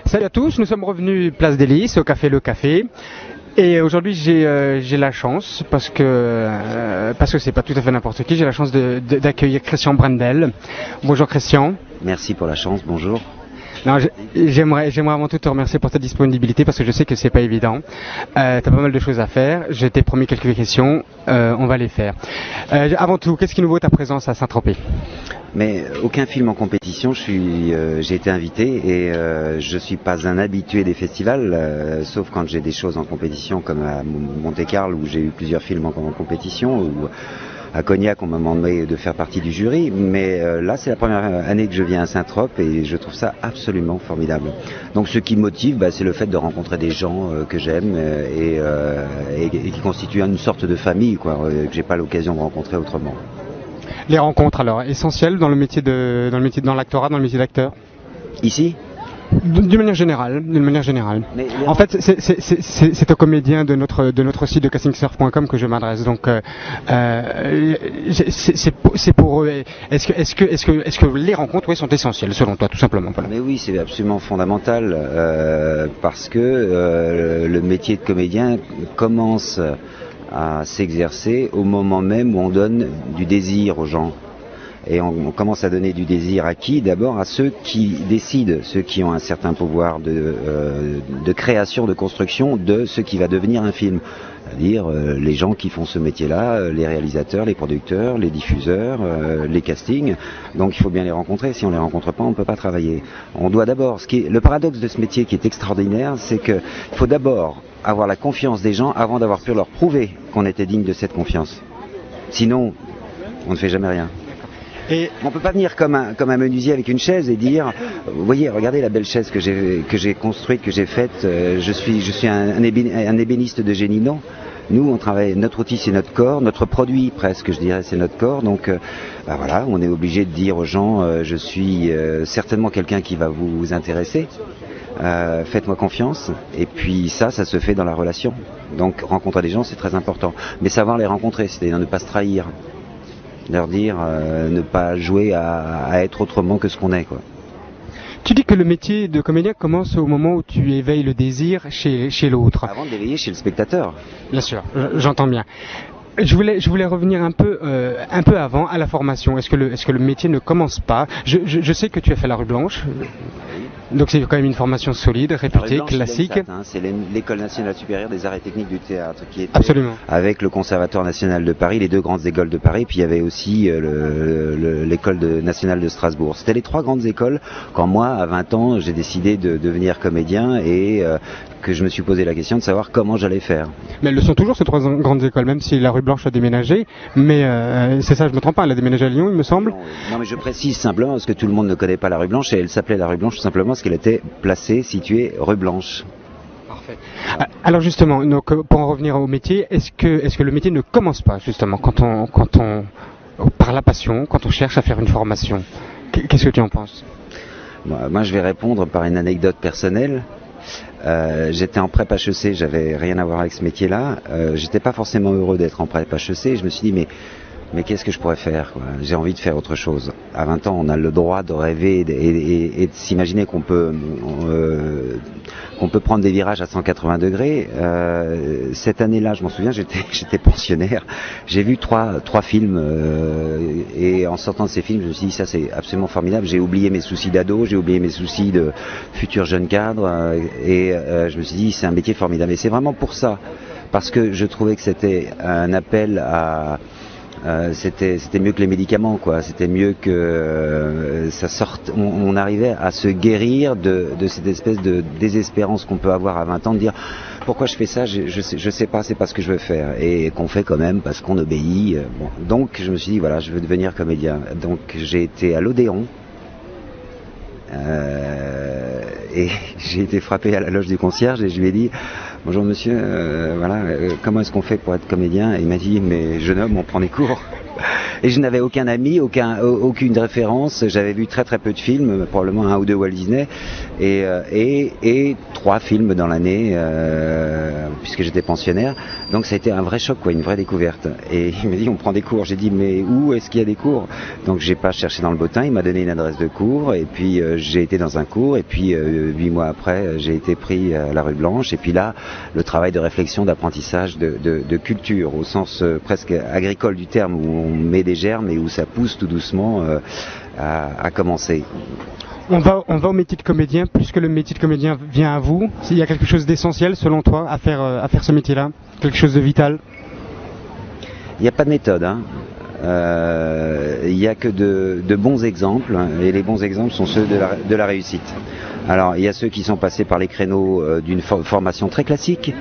Salut à tous, nous sommes revenus place des Lys au café Le Café. Et aujourd'hui j'ai la chance, parce que c'est pas tout à fait n'importe qui, j'ai la chance d'accueillir Christian Brendel. Bonjour Christian. Merci pour la chance, bonjour. Non, j'aimerais avant tout te remercier pour ta disponibilité parce que je sais que c'est pas évident. T'as pas mal de choses à faire. Je t'ai promis quelques questions, on va les faire. Avant tout, qu'est-ce qui nous vaut ta présence à Saint-Tropez? Mais aucun film en compétition, j'ai été invité et je suis pas un habitué des festivals, sauf quand j'ai des choses en compétition comme à Monte-Carlo où j'ai eu plusieurs films en compétition, ou à Cognac on m'a demandé de faire partie du jury, mais là c'est la première année que je viens à Saint-Tropez et je trouve ça absolument formidable. Donc ce qui me motive, c'est le fait de rencontrer des gens que j'aime et qui constituent une sorte de famille, quoi, que j'ai pas l'occasion de rencontrer autrement. Les rencontres alors, essentielles dans le métier dans l'actorat, dans le métier d'acteur? Ici? D'une manière générale. En fait, c'est aux comédiens de notre site de castingsurf.com que je m'adresse. Donc, c'est pour eux. Est-ce que les rencontres, sont essentielles selon toi, tout simplement? Voilà. Mais oui, c'est absolument fondamental parce que le métier de comédien commence à s'exercer au moment même où on donne du désir aux gens. Et on commence à donner du désir à qui? D'abord à ceux qui décident, ceux qui ont un certain pouvoir de création, de construction de ce qui va devenir un film. C'est-à-dire les gens qui font ce métier-là, les réalisateurs, les producteurs, les diffuseurs, les castings. Donc il faut bien les rencontrer. Si on ne les rencontre pas, on ne peut pas travailler. On doit d'abord, le paradoxe de ce métier qui est extraordinaire, c'est qu'il faut d'abord avoir la confiance des gens avant d'avoir pu leur prouver qu'on était digne de cette confiance. Sinon, on ne fait jamais rien. Et on ne peut pas venir comme un menuisier avec une chaise et dire, vous voyez, regardez la belle chaise que j'ai construite, que j'ai faite, je suis un ébéniste de génie. Non, nous on travaille, notre outil c'est notre corps, notre produit presque je dirais c'est notre corps, donc voilà, on est obligé de dire aux gens, je suis certainement quelqu'un qui va vous intéresser, faites-moi confiance, et puis ça se fait dans la relation. Donc rencontrer des gens c'est très important, mais savoir les rencontrer, c'est-à-dire ne pas se trahir. Leur dire ne pas jouer à être autrement que ce qu'on est, quoi. Tu dis que le métier de comédien commence au moment où tu éveilles le désir chez l'autre. Avant de l'éveiller chez le spectateur. Bien sûr, j'entends bien. Je voulais revenir un peu avant à la formation. Est-ce que le métier ne commence pas? Je sais que tu as fait la Rue Blanche. Donc c'est quand même une formation solide, réputée, classique. C'est l'École nationale supérieure des arts et techniques du théâtre qui était absolument avec le Conservatoire national de Paris, les deux grandes écoles de Paris, puis il y avait aussi l'École nationale de Strasbourg. C'était les trois grandes écoles quand moi, à 20 ans, j'ai décidé de devenir comédien et que je me suis posé la question de savoir comment j'allais faire. Mais elles le sont toujours ces trois grandes écoles, même si la Rue Blanche a déménagé, mais c'est ça, je me trompe pas, elle a déménagé à Lyon, il me semble. Non, mais je précise simplement parce que tout le monde ne connaît pas la Rue Blanche et elle s'appelait la Rue Blanche tout simplement parce qu'elle était située rue Blanche. Parfait. Alors justement, donc, pour en revenir au métier, est-ce que le métier ne commence pas justement quand on par la passion, quand on cherche à faire une formation? Qu'est-ce que tu en penses? Moi, je vais répondre par une anecdote personnelle. J'étais en prépa HEC, j'avais rien à voir avec ce métier-là. J'étais pas forcément heureux d'être en prépa HEC. Je me suis dit mais qu'est-ce que je pourrais faire, quoi? J'ai envie de faire autre chose. À 20 ans, on a le droit de rêver et de s'imaginer qu'on peut prendre des virages à 180 degrés. Cette année-là, je m'en souviens, j'étais pensionnaire. J'ai vu trois films et en sortant de ces films, je me suis dit ça c'est absolument formidable. J'ai oublié mes soucis d'ado, j'ai oublié mes soucis de futur jeune cadre et je me suis dit c'est un métier formidable. Et c'est vraiment pour ça, parce que je trouvais que c'était un appel à c'était mieux que les médicaments, quoi. C'était mieux que ça sorte. On arrivait à se guérir de cette espèce de désespérance qu'on peut avoir à 20 ans, de dire pourquoi je fais ça, je sais pas, c'est pas ce que je veux faire, et qu'on fait quand même parce qu'on obéit. Bon. Donc je me suis dit voilà, je veux devenir comédien. Donc j'ai été à l'Odéon. Et j'ai été frappé à la loge du concierge et je lui ai dit bonjour monsieur, comment est-ce qu'on fait pour être comédien? Et il m'a dit mais jeune homme, on prend des cours. Et je n'avais aucun ami, aucune référence. J'avais vu très très peu de films, probablement 1 ou 2 Walt Disney, et 3 films dans l'année, puisque j'étais pensionnaire. Donc ça a été un vrai choc, quoi, une vraie découverte. Et il m'a dit on prend des cours. J'ai dit mais où est-ce qu'il y a des cours? Donc j'ai pas cherché dans le bottin. Il m'a donné une adresse de cours, et puis j'ai été dans un cours, et puis 8 mois après j'ai été pris à la rue Blanche. Et puis là, le travail de réflexion, d'apprentissage, de culture, au sens presque agricole du terme, où on met des germes et où ça pousse tout doucement à commencer. On va au métier de comédien, puisque le métier de comédien vient à vous. Il y a quelque chose d'essentiel, selon toi, à faire ce métier-là? Quelque chose de vital? Il n'y a pas de méthode, hein. Il n'y a que de bons exemples, et les bons exemples sont ceux de la réussite. Alors, il y a ceux qui sont passés par les créneaux d'une formation très classique.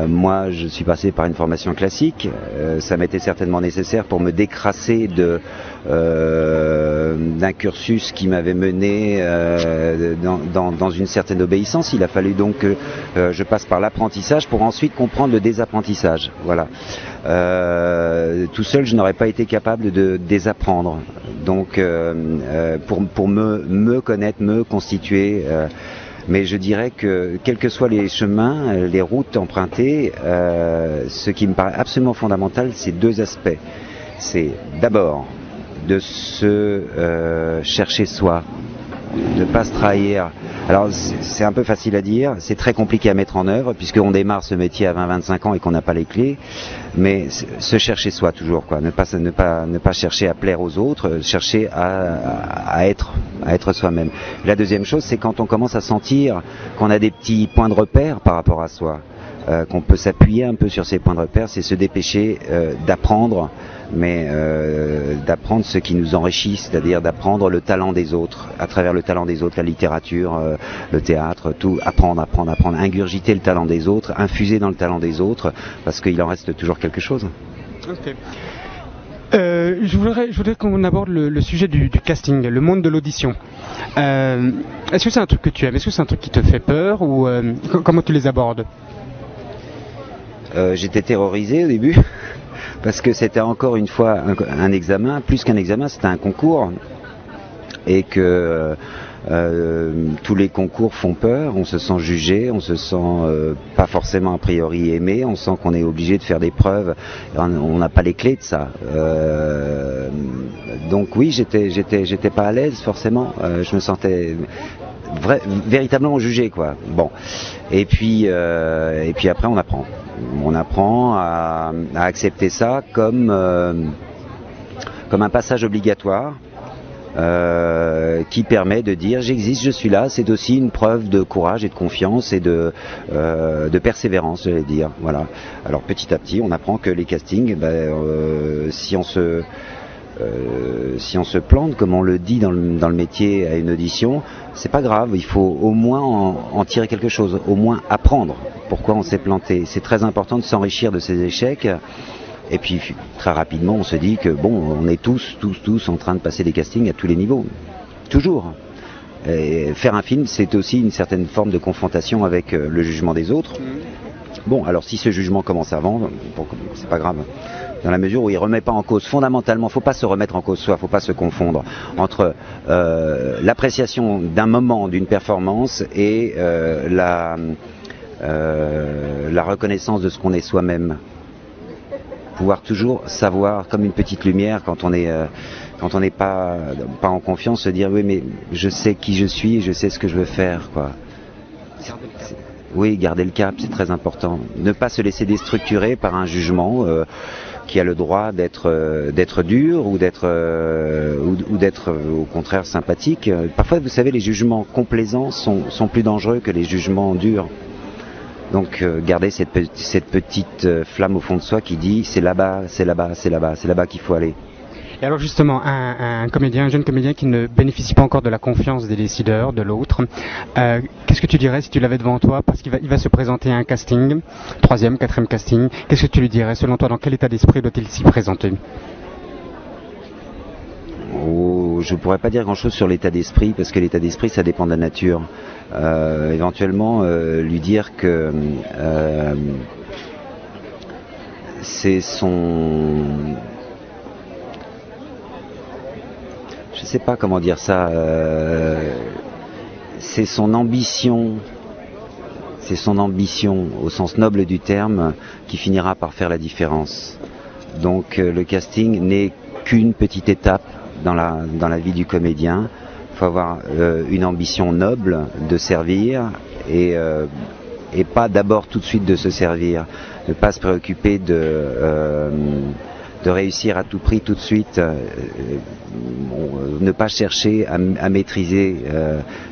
Moi, je suis passé par une formation classique. Ça m'était certainement nécessaire pour me décrasser d'un cursus qui m'avait mené dans une certaine obéissance. Il a fallu donc que je passe par l'apprentissage pour ensuite comprendre le désapprentissage. Voilà. Tout seul, je n'aurais pas été capable de désapprendre. Donc, pour me connaître, me constituer. Mais je dirais que, quels que soient les chemins, les routes empruntées, ce qui me paraît absolument fondamental, c'est 2 aspects. C'est d'abord de se chercher soi, de ne pas se trahir. Alors c'est un peu facile à dire, c'est très compliqué à mettre en œuvre, puisqu'on démarre ce métier à 20-25 ans et qu'on n'a pas les clés, mais se chercher soi toujours, quoi. Ne pas chercher à plaire aux autres, chercher à être soi-même. La deuxième chose, c'est quand on commence à sentir qu'on a des petits points de repère par rapport à soi, qu'on peut s'appuyer un peu sur ces points de repère, c'est se dépêcher d'apprendre, mais d'apprendre ce qui nous enrichit, c'est-à-dire d'apprendre le talent des autres, à travers le talent des autres, la littérature, le théâtre, tout, apprendre, ingurgiter le talent des autres, infuser dans le talent des autres, parce qu'il en reste toujours quelque chose. Okay. Je voudrais qu'on aborde le sujet du casting, le monde de l'audition. Est-ce que c'est un truc que tu aimes? Est-ce que c'est un truc qui te fait peur, ou comment tu les abordes? J'étais terrorisé au début, parce que c'était encore une fois un examen, plus qu'un examen, c'était un concours, et que tous les concours font peur, on se sent jugé, on se sent pas forcément a priori aimé, on sent qu'on est obligé de faire des preuves, on n'a pas les clés de ça. Donc oui, j'étais pas à l'aise forcément, je me sentais véritablement jugé, quoi. Bon, et puis après on apprend. On apprend à accepter ça comme un passage obligatoire qui permet de dire j'existe, je suis là. C'est aussi une preuve de courage et de confiance et de persévérance, j'allais dire. Voilà. Alors petit à petit, on apprend que les castings, si on se plante, comme on le dit dans le métier à une audition, c'est pas grave, il faut au moins en tirer quelque chose, au moins apprendre pourquoi on s'est planté. C'est très important de s'enrichir de ces échecs, et puis très rapidement on se dit que bon, on est tous en train de passer des castings à tous les niveaux, toujours. Et faire un film, c'est aussi une certaine forme de confrontation avec le jugement des autres. Bon, alors si ce jugement commence avant, c'est pas grave. Dans la mesure où il ne remet pas en cause fondamentalement, il ne faut pas se remettre en cause soi, il ne faut pas se confondre entre l'appréciation d'un moment, d'une performance, et la reconnaissance de ce qu'on est soi-même. Pouvoir toujours savoir, comme une petite lumière, quand on n'est pas en confiance, se dire oui, mais je sais qui je suis et je sais ce que je veux faire, quoi. Oui, garder le cap, c'est très important. Ne pas se laisser déstructurer par un jugement qui a le droit d'être dur ou d'être au contraire sympathique. Parfois, vous savez, les jugements complaisants sont plus dangereux que les jugements durs. Donc garder cette petite flamme au fond de soi qui dit c'est là-bas, c'est là-bas, c'est là-bas, c'est là-bas qu'il faut aller. Et alors justement, un jeune comédien qui ne bénéficie pas encore de la confiance des décideurs, de l'autre, qu'est-ce que tu dirais si tu l'avais devant toi, parce qu'il va se présenter à un casting, 3e, 4e casting, qu'est-ce que tu lui dirais? Selon toi, dans quel état d'esprit doit-il s'y présenter? Je ne pourrais pas dire grand-chose sur l'état d'esprit, parce que l'état d'esprit, ça dépend de la nature. Éventuellement, lui dire que c'est sais pas comment dire ça. C'est son ambition. C'est son ambition, au sens noble du terme, qui finira par faire la différence. Donc le casting n'est qu'une petite étape dans la vie du comédien. Il faut avoir une ambition noble de servir et pas d'abord tout de suite de se servir. Ne pas se préoccuper de réussir à tout prix tout de suite, ne pas chercher à maîtriser,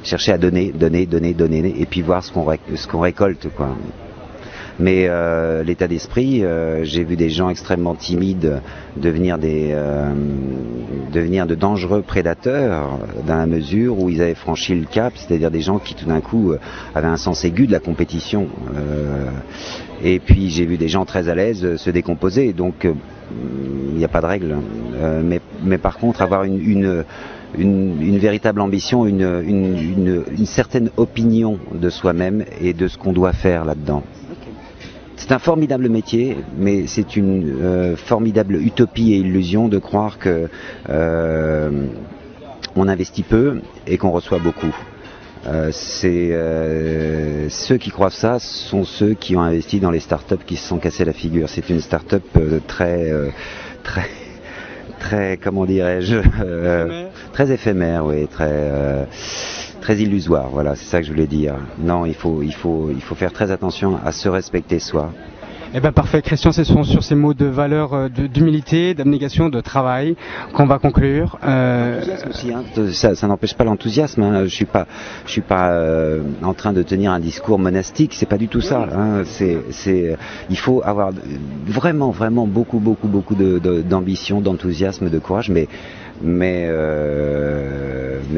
chercher à donner, et puis voir ce qu'on récolte, quoi. Mais l'état d'esprit, j'ai vu des gens extrêmement timides devenir de dangereux prédateurs dans la mesure où ils avaient franchi le cap, c'est-à-dire des gens qui tout d'un coup avaient un sens aigu de la compétition. Et puis j'ai vu des gens très à l'aise se décomposer, donc il n'y a pas de règle. Mais par contre avoir une véritable ambition, une certaine opinion de soi-même et de ce qu'on doit faire là-dedans. C'est un formidable métier, mais c'est une formidable utopie et illusion de croire que on investit peu et qu'on reçoit beaucoup. Ceux qui croient ça sont ceux qui ont investi dans les startups qui se sont cassés la figure. C'est une startup très, comment dirais-je, très éphémère, oui, très illusoire, voilà, c'est ça que je voulais dire. Non, il faut faire très attention à se respecter soi. Eh ben parfait, Christian, ce sont sur ces mots de valeur, d'humilité, d'abnégation, de travail qu'on va conclure. L'enthousiasme aussi, hein. Ça n'empêche pas l'enthousiasme. Hein. Je suis pas en train de tenir un discours monastique. C'est pas du tout ça. Hein. Il faut avoir vraiment beaucoup d'ambition, d'enthousiasme, de courage, mais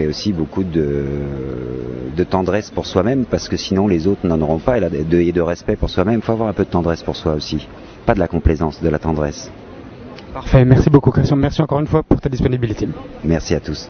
aussi beaucoup de tendresse pour soi-même, parce que sinon les autres n'en auront pas, et de respect pour soi-même. Il faut avoir un peu de tendresse pour soi aussi, pas de la complaisance, de la tendresse. Parfait, merci beaucoup Christian, merci encore une fois pour ta disponibilité. Merci à tous.